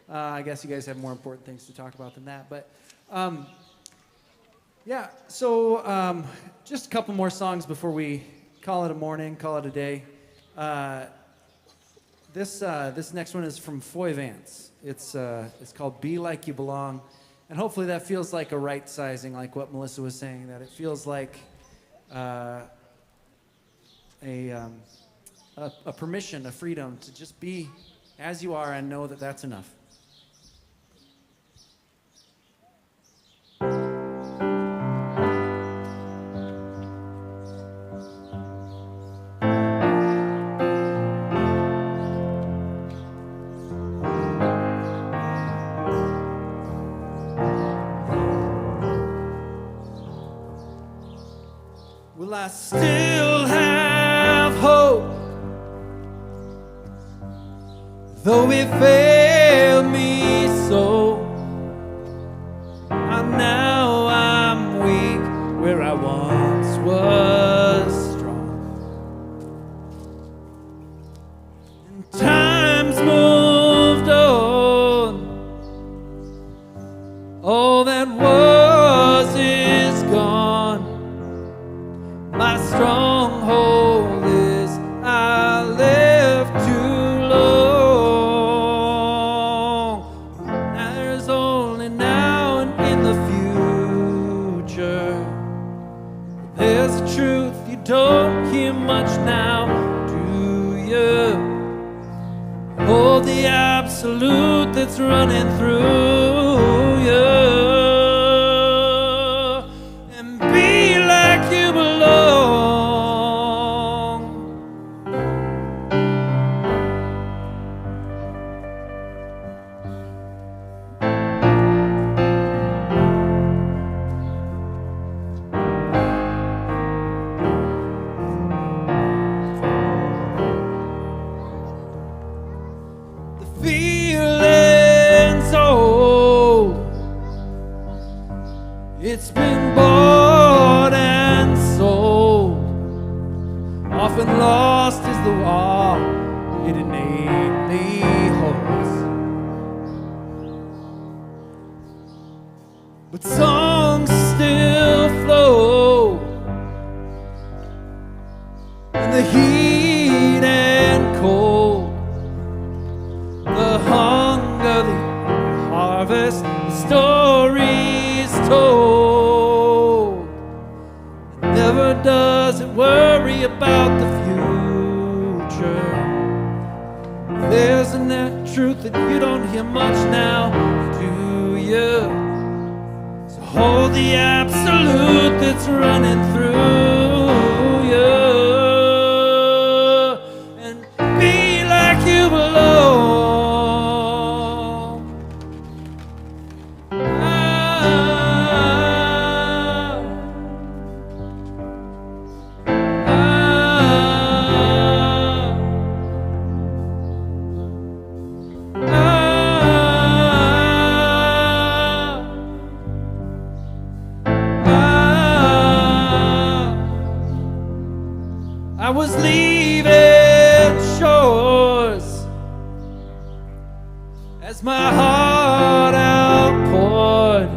I guess you guys have more important things to talk about than that. But so just a couple more songs before we call it a morning, call it a day. This next one is from Foy Vance. It's called Be Like You Belong. And hopefully that feels like a right sizing, like what Melissa was saying, that it feels like a permission, a freedom to just be as you are and know that that's enough. Will I still have hope, though it failed me so? Now I'm weak where I once was strong, and time's moved on. All that was is gone. My stronghold is I lived too long. Now there's only now and in the future. There's a truth you don't hear much now, do you? Hold the absolute that's running through you. Feeling's old, it's been bought and sold, often lost is the wall it innately holds. But songs still flow in the heat and cold. The hunger, the harvest, the stories told. And never does it worry about the future. There's a net truth that you don't hear much now, do you? So hold the absolute that's running through you, and be like you belong. I was leaving shores as my heart outpoured,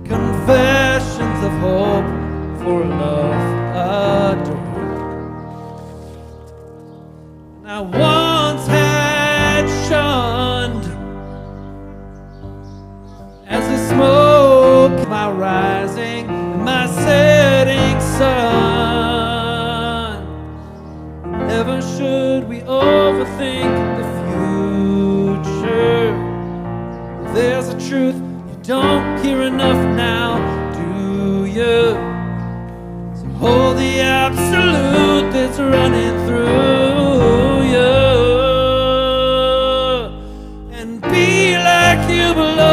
confess for love adored. And I once had shunned as the smoke, my rising and my setting sun. Never should we overthink the future. There's a truth you don't hear enough now, do you? So hold the absolute that's running through you and be like you belong.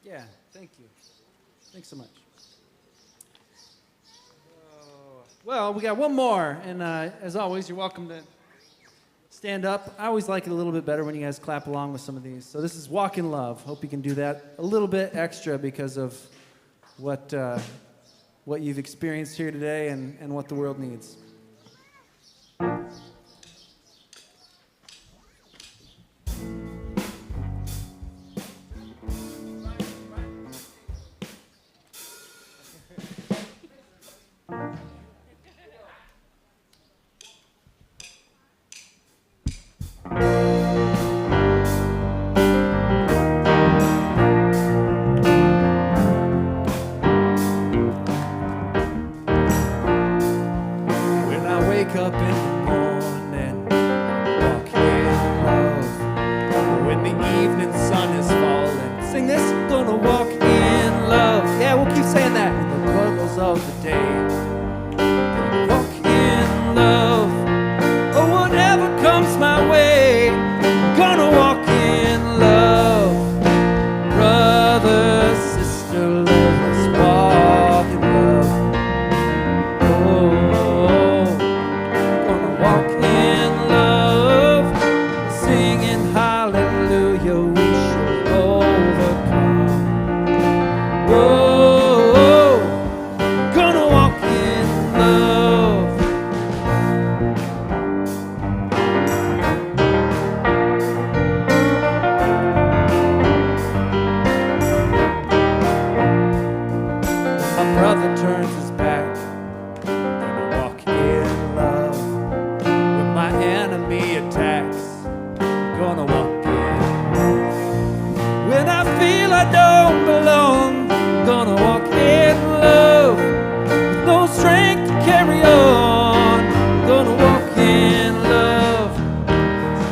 Yeah, thank you. Thanks so much. Well, we got one more, and as always, you're welcome to stand up. I always like it a little bit better when you guys clap along with some of these. So this is Walk in Love. Hope you can do that a little bit extra because of what you've experienced here today and what the world needs. Wake up in the morning, walk in love. When the evening sun is falling, sing this, gonna walk in love. Yeah, we'll keep saying that. In the struggles of the day, walk in love. Oh, whatever comes my way, gonna walk in love. Brother, sister, let us walk in love. Brother turns his back, gonna walk in love. When my enemy attacks, gonna walk in. When I feel I don't belong, gonna walk in love. With no strength to carry on, gonna walk in love.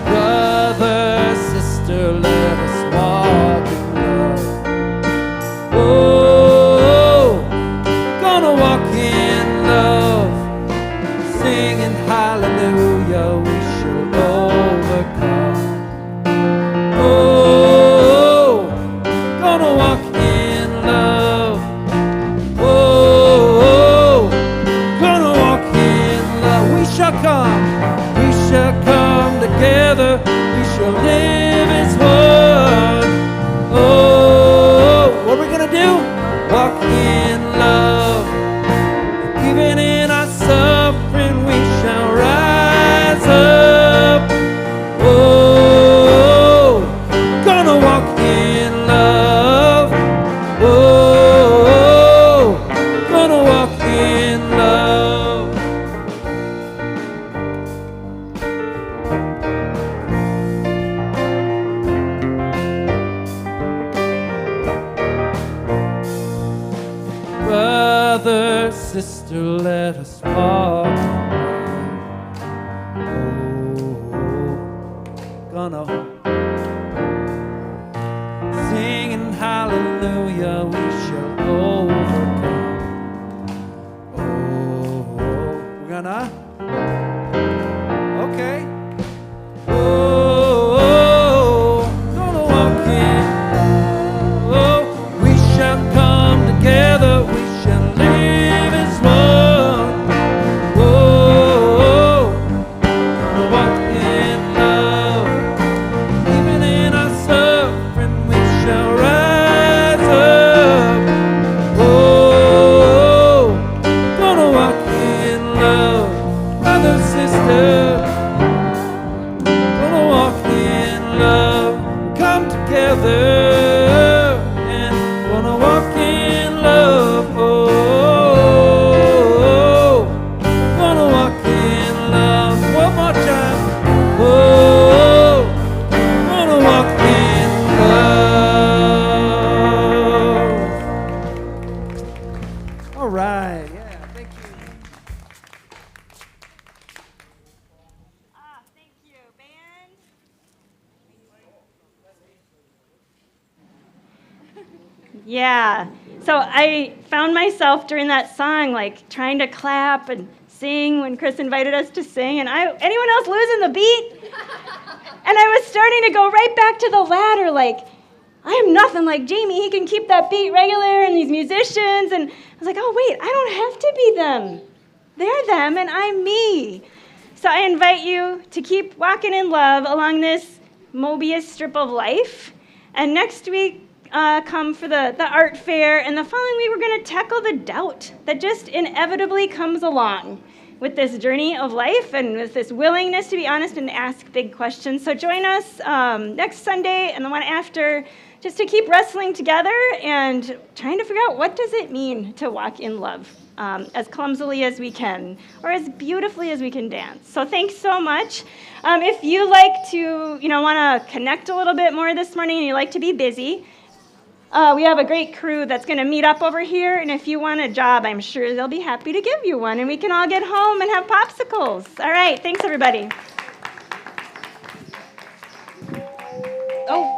Brother, sister, let us walk in love. Oh, walk in love, singing hallelujah, we shall overcome. Oh, gonna walk in love. Oh, gonna walk in love. We shall come together, we shall live as one. Oh, what are we gonna do? Walk in love. Even in our suffering, we shall rise up. Oh, gonna walk in love. Oh, gonna walk in love. Brother, sister, let us walk. Oh, gonna hallelujah, we shall overcome. Oh, we're gonna? Okay. Oh, gonna walk in. Oh, we shall come together, we shall live as one. Oh, gonna walk in love. Even in our suffering, we shall rise up. Oh, gonna walk in love, brother, sister. Gonna walk in love, come together, and gonna walk in love. Oh, gonna walk in love. One more time. Oh, gonna walk in love. All right. Yeah, thank you. Thank you, band. Yeah. So I found myself during that song, like trying to clap and sing when Chris invited us to sing, and anyone else losing the beat? And I was starting to go right back to the ladder, like, I am nothing like Jamie. He can keep that beat regular and these musicians. And I was like, oh, wait, I don't have to be them. They're them and I'm me. So I invite you to keep walking in love along this Mobius strip of life. And next week, come for the art fair. And the following week, we're going to tackle the doubt that just inevitably comes along with this journey of life and with this willingness to be honest and ask big questions. So join us next Sunday and the one after, just to keep wrestling together and trying to figure out what does it mean to walk in love as clumsily as we can or as beautifully as we can dance. So thanks so much. If you like to, want to connect a little bit more this morning and you like to be busy, we have a great crew that's going to meet up over here, and if you want a job, I'm sure they'll be happy to give you one, and we can all get home and have popsicles. All right, thanks, everybody. Oh.